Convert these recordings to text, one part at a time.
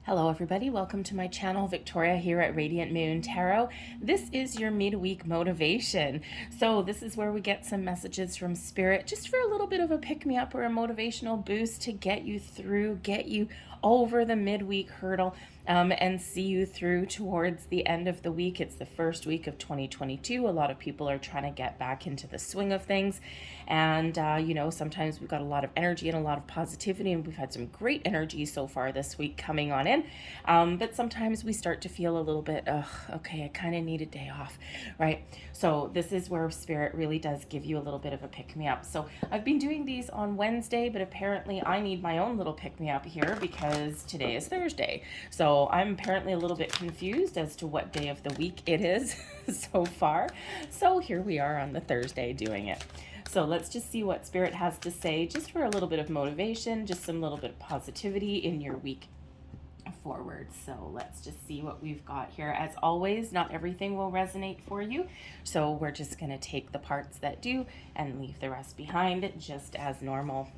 Hello everybody, welcome to my channel. Victoria here at Radiant Moon Tarot. This is your midweek motivation. So this is where we get some messages from Spirit just for a little bit of a pick-me-up or a motivational boost to get you through, get you over the midweek hurdle and see you through towards the end of the week. It's the first week of 2022. A lot of people are trying to get back into the swing of things. And, you know, sometimes we've got a lot of energy and a lot of positivity, and we've had some great energy so far this week coming on in. But sometimes we start to feel a little bit, okay, I kind of need a day off, right? So this is where Spirit really does give you a little bit of a pick-me-up. So I've been doing these on Wednesday, but apparently I need my own little pick-me-up here because today is Thursday. So I'm apparently a little bit confused as to what day of the week it is so far. So here we are on the Thursday doing it. So let's just see what Spirit has to say, just for a little bit of motivation, just some little bit of positivity in your week forward. So let's just see what we've got here. As always, not everything will resonate for you, so we're just going to take the parts that do and leave the rest behind, just as normal.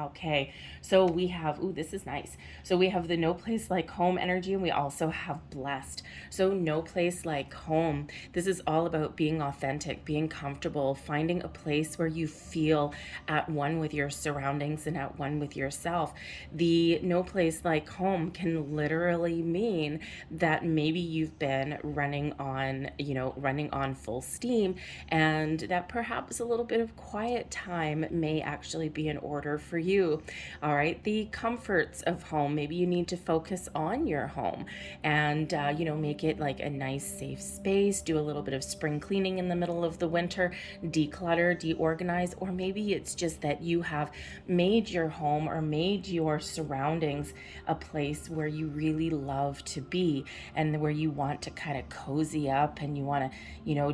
Okay, so we have, ooh, this is nice. So we have the no place like home energy, and we also have blessed. So no place like home. This is all about being authentic, being comfortable, finding a place where you feel at one with your surroundings and at one with yourself. The no place like home can literally mean that maybe you've been running on full steam, and that perhaps a little bit of quiet time may actually be in order for you. All right, the comforts of home, maybe you need to focus on your home and make it like a nice safe space. Do a little bit of spring cleaning in the middle of the winter, declutter, deorganize, or maybe it's just that you have made your home or made your surroundings a place where you really love to be and where you want to kind of cozy up and you want to,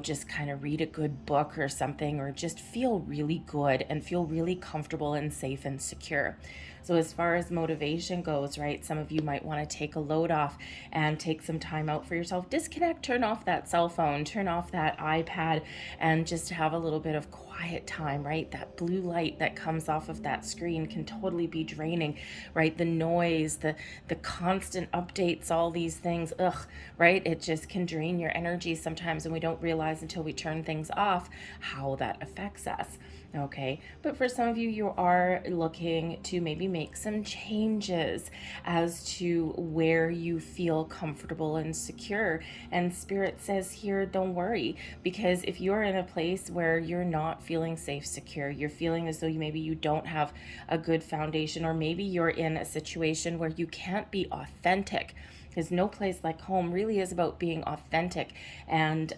just kind of read a good book or something, or just feel really good and feel really comfortable and safe and secure. So as far as motivation goes, right, some of you might want to take a load off and take some time out for yourself. Disconnect, turn off that cell phone, turn off that iPad, and just have a little bit of quiet time, right? That blue light that comes off of that screen can totally be draining, right? The noise, the constant updates, all these things, right? It just can drain your energy sometimes, and we don't realize until we turn things off how that affects us. Okay, but for some of you, you are looking to maybe make some changes as to where you feel comfortable and secure. And Spirit says here, don't worry, because if you're in a place where you're not feeling safe, secure, you're feeling as though maybe you don't have a good foundation, or maybe you're in a situation where you can't be authentic, because no place like home really is about being authentic and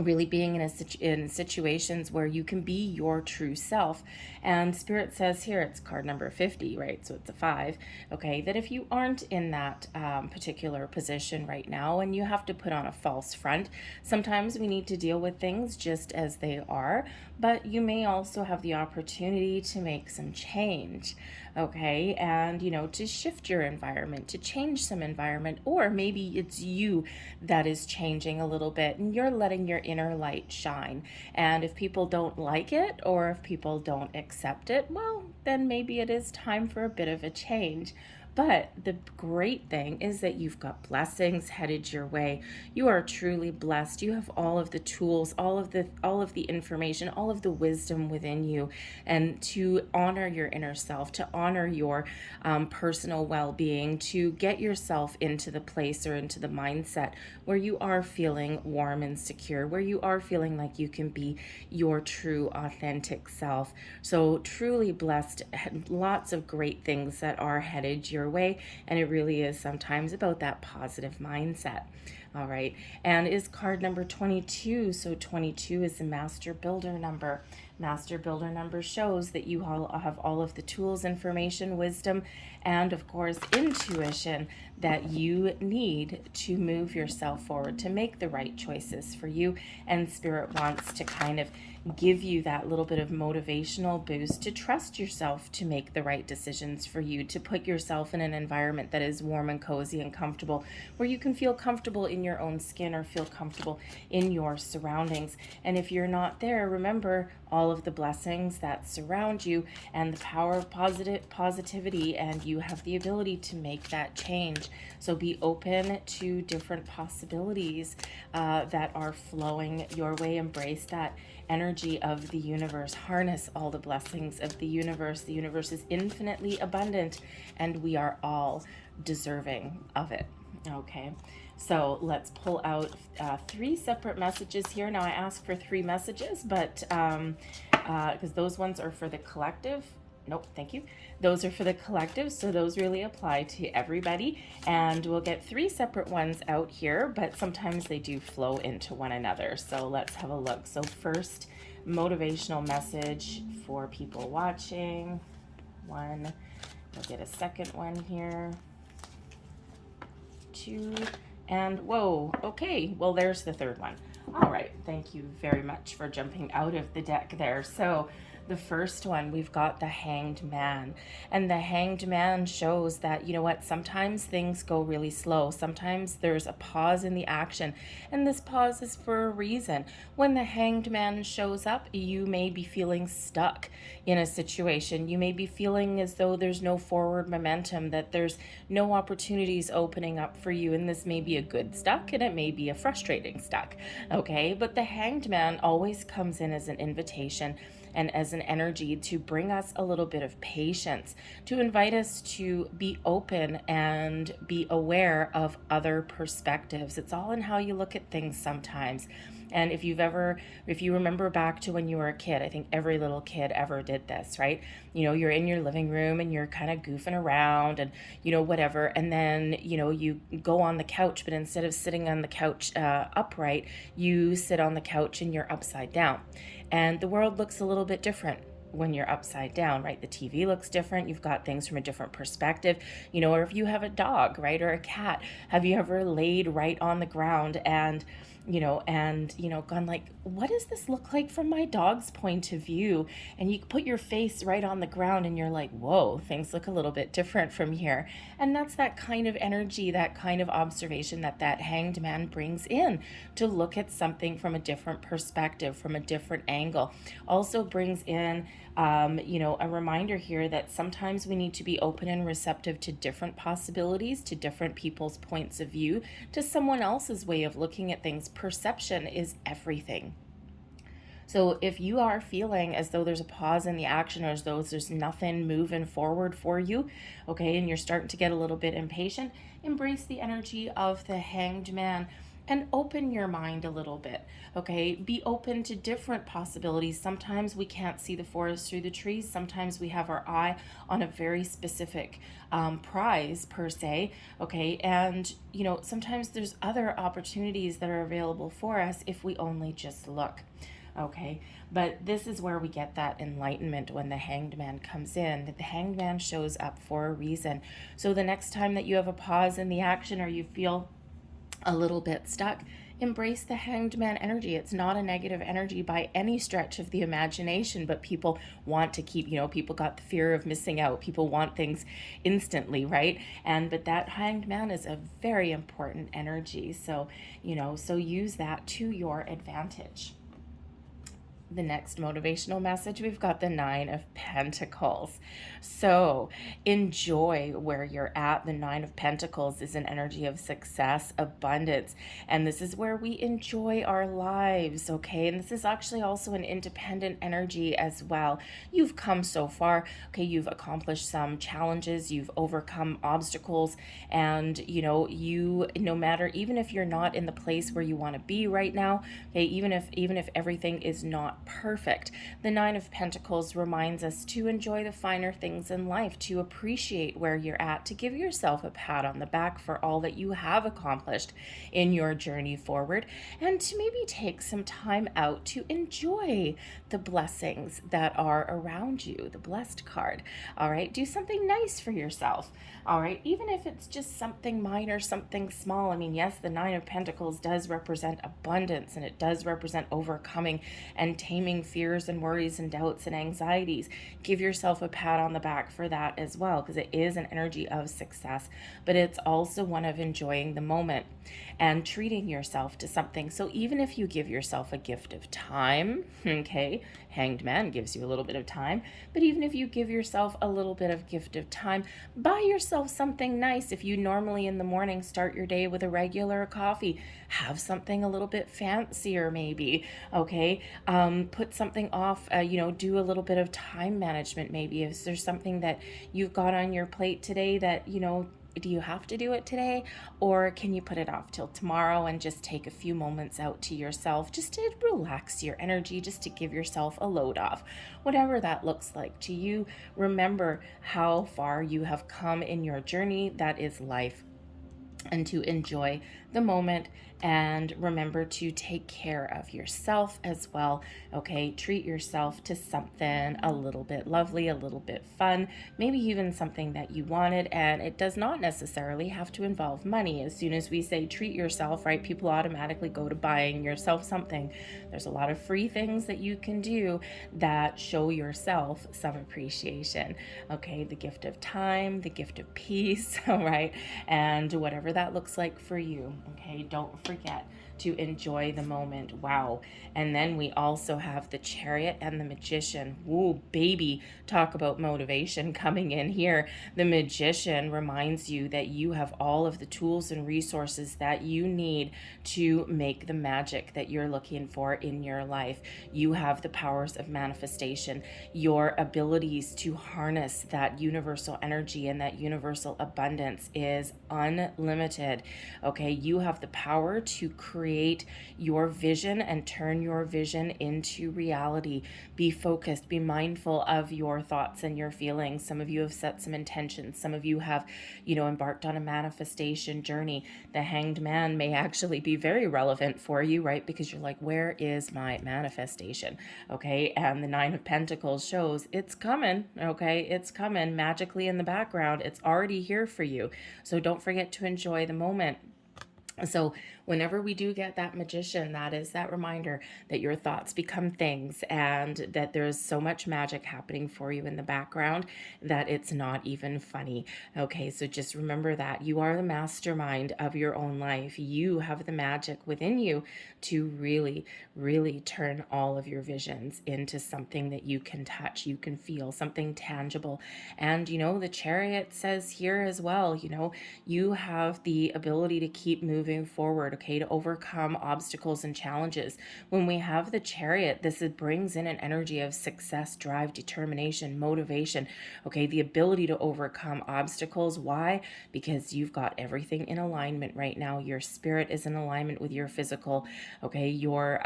really being in situations where you can be your true self. And Spirit says here, it's card number 50, right? So it's a 5, okay? That if you aren't in that particular position right now and you have to put on a false front, sometimes we need to deal with things just as they are, but you may also have the opportunity to make some change, okay? And, to shift your environment, to change some environment, or maybe it's you that is changing a little bit and you're letting your inner light shine. And if people don't like it, or if people don't accept it, well, then maybe it is time for a bit of a change. But the great thing is that you've got blessings headed your way. You are truly blessed. You have all of the tools, all of the information, all of the wisdom within you, and to honor your inner self, to honor your personal well-being, to get yourself into the place or into the mindset where you are feeling warm and secure, where you are feeling like you can be your true, authentic self. So truly blessed, lots of great things that are headed your way, and it really is sometimes about that positive mindset. All right, and is card number 22. So 22 is the master builder number. Master builder number shows that you all have all of the tools, information, wisdom, and of course intuition that you need to move yourself forward, to make the right choices for you. And Spirit wants to kind of give you that little bit of motivational boost to trust yourself to make the right decisions for you, to put yourself in an environment that is warm and cozy and comfortable, where you can feel comfortable in your own skin or feel comfortable in your surroundings. And if you're not there, remember all of the blessings that surround you and the power of positivity, and you have the ability to make that change. So be open to different possibilities that are flowing your way. Embrace that energy of the universe. Harness all the blessings of the universe. The universe is infinitely abundant, and we are all deserving of it. Okay, so let's pull out 3 separate messages here. Now I asked for 3 messages, but because those ones are for the collective. Nope, thank you. Those are for the collective, so those really apply to everybody. And we'll get 3 separate ones out here, but sometimes they do flow into one another. So let's have a look. So first, motivational message for people watching. 1. We'll get a second one here. 2. And whoa, okay, well, there's the 3rd one. All right, thank you very much for jumping out of the deck there. So the first one, we've got the Hanged Man. And the Hanged Man shows that, you know what, sometimes things go really slow. Sometimes there's a pause in the action, and this pause is for a reason. When the Hanged Man shows up, you may be feeling stuck in a situation. You may be feeling as though there's no forward momentum, that there's no opportunities opening up for you, and this may be a good stuck, and it may be a frustrating stuck, okay? But the Hanged Man always comes in as an invitation and as an energy to bring us a little bit of patience, to invite us to be open and be aware of other perspectives. It's all in how you look at things sometimes. And if you remember back to when you were a kid, I think every little kid ever did this, right? You know, you're in your living room and you're kind of goofing around and, you know, whatever. And then, you know, you go on the couch, but instead of sitting on the couch upright, you sit on the couch and you're upside down. And the world looks a little bit different when you're upside down, right? The TV looks different. You've got things from a different perspective, you know, or if you have a dog, right, or a cat, have you ever laid right on the ground and gone like, what does this look like from my dog's point of view? And you put your face right on the ground and you're like, whoa, things look a little bit different from here. And that's that kind of energy, that kind of observation that Hanged Man brings in, to look at something from a different perspective, from a different angle. Also brings in a reminder here that sometimes we need to be open and receptive to different possibilities, to different people's points of view, to someone else's way of looking at things. Perception is everything. So if you are feeling as though there's a pause in the action, or as though there's nothing moving forward for you, okay, and you're starting to get a little bit impatient, embrace the energy of the Hanged Man and open your mind a little bit, okay? Be open to different possibilities. Sometimes we can't see the forest through the trees. Sometimes we have our eye on a very specific prize per se, okay? And, you know, sometimes there's other opportunities that are available for us if we only just look. Okay, but this is where we get that enlightenment when the Hanged Man comes in. The Hanged Man shows up for a reason. So the next time that you have a pause in the action, or you feel a little bit stuck, embrace the Hanged Man energy. It's not a negative energy by any stretch of the imagination, but people want to keep, people got the fear of missing out. People want things instantly, right? But that Hanged Man is a very important energy. So, so use that to your advantage. The next motivational message, we've got the Nine of Pentacles. So enjoy where you're at. The Nine of Pentacles is an energy of success, abundance, and this is where we enjoy our lives, okay? And this is actually also an independent energy as well. You've come so far, okay? You've accomplished some challenges, you've overcome obstacles, and no matter, even if you're not in the place where you want to be right now, okay, even if everything is not perfect, the Nine of Pentacles reminds us to enjoy the finer things in life, to appreciate where you're at, to give yourself a pat on the back for all that you have accomplished in your journey forward, and to maybe take some time out to enjoy the blessings that are around you, the blessed card. All right, do something nice for yourself. All right, even if it's just something minor, something small. I mean, yes, the Nine of Pentacles does represent abundance, and it does represent overcoming and taming fears and worries and doubts and anxieties. Give yourself a pat on the back for that as well, because it is an energy of success, but it's also one of enjoying the moment and treating yourself to something. So even if you give yourself a gift of time, okay, Hanged Man gives you a little bit of time, but even if you give yourself a little bit of gift of time, buy yourself something nice. If you normally in the morning start your day with a regular coffee, have something a little bit fancier maybe, okay? Put something off, do a little bit of time management maybe. If there's something that you've got on your plate today that, do you have to do it today, or can you put it off till tomorrow and just take a few moments out to yourself just to relax your energy, just to give yourself a load off? Whatever that looks like to you, remember how far you have come in your journey that is life, and to enjoy the moment, and remember to take care of yourself as well, okay? Treat yourself to something a little bit lovely, a little bit fun, maybe even something that you wanted, and it does not necessarily have to involve money. As soon as we say treat yourself, right, people automatically go to buying yourself something. There's a lot of free things that you can do that show yourself some appreciation, okay? The gift of time, the gift of peace, all right? And whatever that looks like for you, okay? Don't forget to enjoy the moment. Wow. And then we also have the Chariot and the Magician. Woo, baby, talk about motivation coming in here. The Magician reminds you that you have all of the tools and resources that you need to make the magic that you're looking for in your life. You have the powers of manifestation, your abilities to harness that universal energy and that universal abundance is unlimited. Okay, you have the power to create your vision and turn your vision into reality. Be focused, be mindful of your thoughts and your feelings. Some of you have set some intentions. Some of you have, embarked on a manifestation journey. The Hanged Man may actually be very relevant for you, right? Because you're like, where is my manifestation? Okay, and the Nine of Pentacles shows it's coming, okay? It's coming magically in the background. It's already here for you. So don't forget to enjoy the moment. So whenever we do get that Magician, that is that reminder that your thoughts become things, and that there's so much magic happening for you in the background that it's not even funny. Okay, so just remember that you are the mastermind of your own life. You have the magic within you to really, really turn all of your visions into something that you can touch, you can feel, something tangible. And the Chariot says here as well, you have the ability to keep moving forward, okay, to overcome obstacles and challenges. When we have the Chariot, brings in an energy of success, drive, determination, motivation, okay, the ability to overcome obstacles. Why? Because you've got everything in alignment right now. Your spirit is in alignment with your physical, okay, your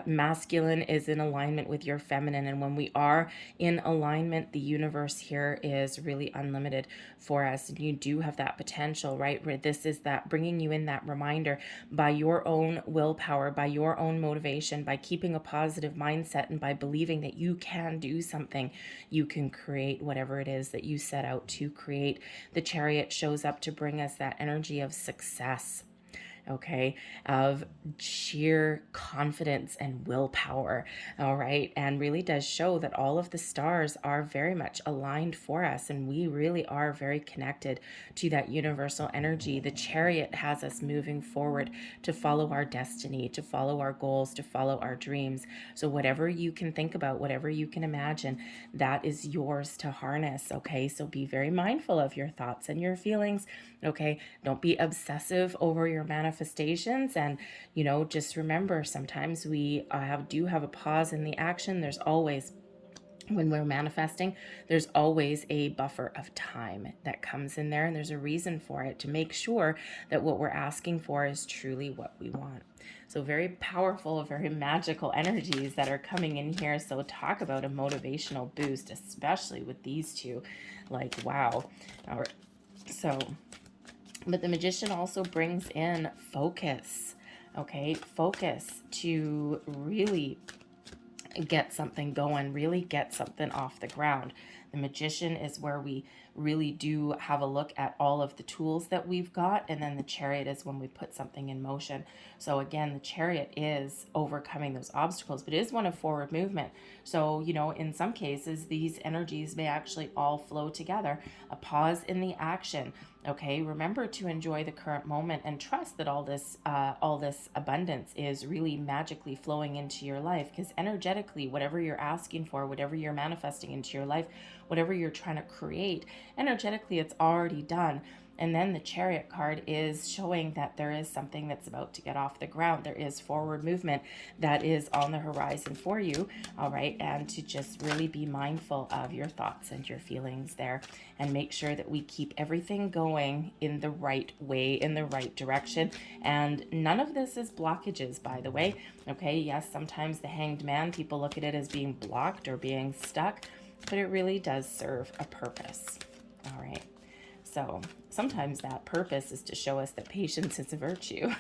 masculine is in alignment with your feminine. And when we are in alignment, the universe here is really unlimited for us. And you do have that potential, right? This is that bringing you in that reminder by your own willpower, by your own motivation, by keeping a positive mindset, and by believing that you can do something, you can create whatever it is that you set out to create. The Chariot shows up to bring us that energy of success, okay, of sheer confidence and willpower, all right, and really does show that all of the stars are very much aligned for us, and we really are very connected to that universal energy. The Chariot has us moving forward to follow our destiny, to follow our goals, to follow our dreams. So whatever you can think about, whatever you can imagine, that is yours to harness, okay? So be very mindful of your thoughts and your feelings, okay? Don't be obsessive over your manifestations, and just remember, sometimes we do have a pause in the action. There's always, when we're manifesting, there's always a buffer of time that comes in there, and there's a reason for it, to make sure that what we're asking for is truly what we want. So very powerful, very magical energies that are coming in here. So talk about a motivational boost, especially with these two. Like, wow. All right. So, but the Magician also brings in focus, okay? Focus to really get something going, really get something off the ground. The Magician is where we really do have a look at all of the tools that we've got. And then the Chariot is when we put something in motion. So again, the Chariot is overcoming those obstacles, but it is one of forward movement. So, you know, in some cases, these energies may actually all flow together. A pause in the action. Okay, remember to enjoy the current moment and trust that all this abundance is really magically flowing into your life, because energetically, whatever you're asking for, whatever you're manifesting into your life, whatever you're trying to create, energetically, it's already done. And then the Chariot card is showing that there is something that's about to get off the ground. There is forward movement that is on the horizon for you, all right? And to just really be mindful of your thoughts and your feelings there, and make sure that we keep everything going in the right way, in the right direction. And none of this is blockages, by the way, okay? Yes, sometimes the Hanged Man, people look at it as being blocked or being stuck, but it really does serve a purpose, all right? So sometimes that purpose is to show us that patience is a virtue.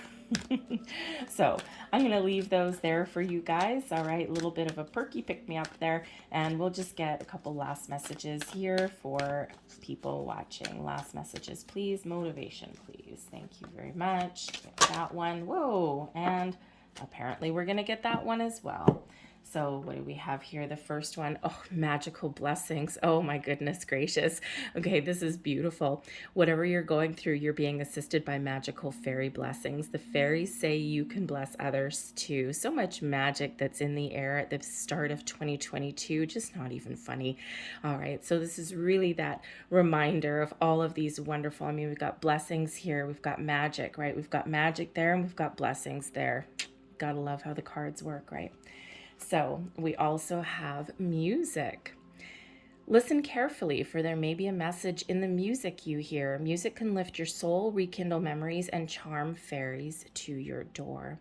So I'm going to leave those there for you guys. All right, a little bit of a perky pick-me-up there. And we'll just get a couple last messages here for people watching. Last messages, please. Motivation, please. Thank you very much. Get that one. Whoa. And apparently we're going to get that one as well. So what do we have here? The first one, oh, magical blessings. Oh my goodness gracious. Okay, this is beautiful. Whatever you're going through, you're being assisted by magical fairy blessings. The fairies say you can bless others too. So much magic that's in the air at the start of 2022, just not even funny. All right, so this is really that reminder of all of these wonderful, I mean, we've got blessings here, we've got magic, right? We've got magic there and we've got blessings there. Gotta love how the cards work, right? So we also have music. Listen carefully, for there may be a message in the music you hear. Music can lift your soul, rekindle memories, and charm fairies to your door.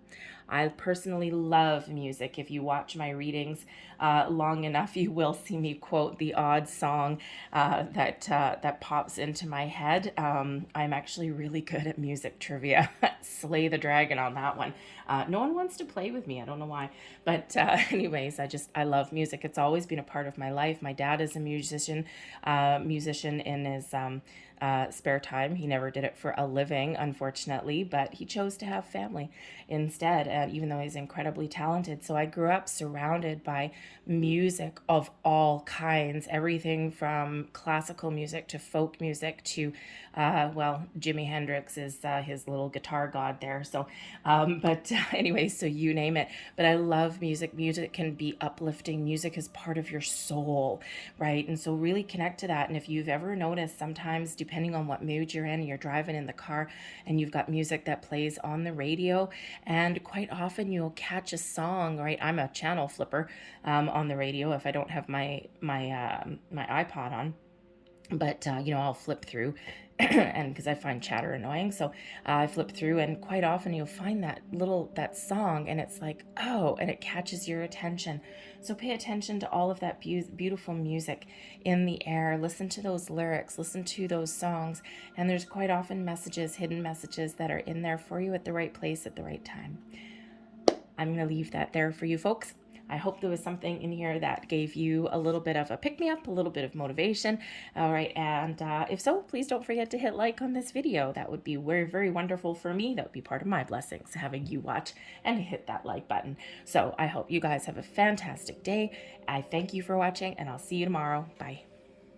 I personally love music. If you watch my readings long enough, you will see me quote the odd song that pops into my head. I'm actually really good at music trivia. Slay the dragon on that one. No one wants to play with me. I don't know why. But anyways, I love music. It's always been a part of my life. My dad is a musician in his spare time. He never did it for a living, unfortunately, but he chose to have family instead, even though he's incredibly talented. So I grew up surrounded by music of all kinds, everything from classical music to folk music to, well, Jimi Hendrix is his little guitar god there. So, but anyway, so you name it. But I love music. Music can be uplifting. Music is part of your soul, right? And so really connect to that. And if you've ever noticed, sometimes depending on what mood you're in, you're driving in the car and you've got music that plays on the radio, and quite often you'll catch a song, right? I'm a channel flipper on the radio if I don't have my iPod on. But, you know, I'll flip through and because I find chatter annoying. So I flip through, and quite often you'll find that song, and it's like, oh, and it catches your attention. So pay attention to all of that beautiful music in the air. Listen to those lyrics, listen to those songs. And there's quite often messages, hidden messages that are in there for you at the right place at the right time. I'm going to leave that there for you folks. I hope there was something in here that gave you a little bit of a pick-me-up, a little bit of motivation. All right, and if so, please don't forget to hit like on this video. That would be very, very wonderful for me. That would be part of my blessings, having you watch and hit that like button. So I hope you guys have a fantastic day. I thank you for watching, and I'll see you tomorrow. Bye.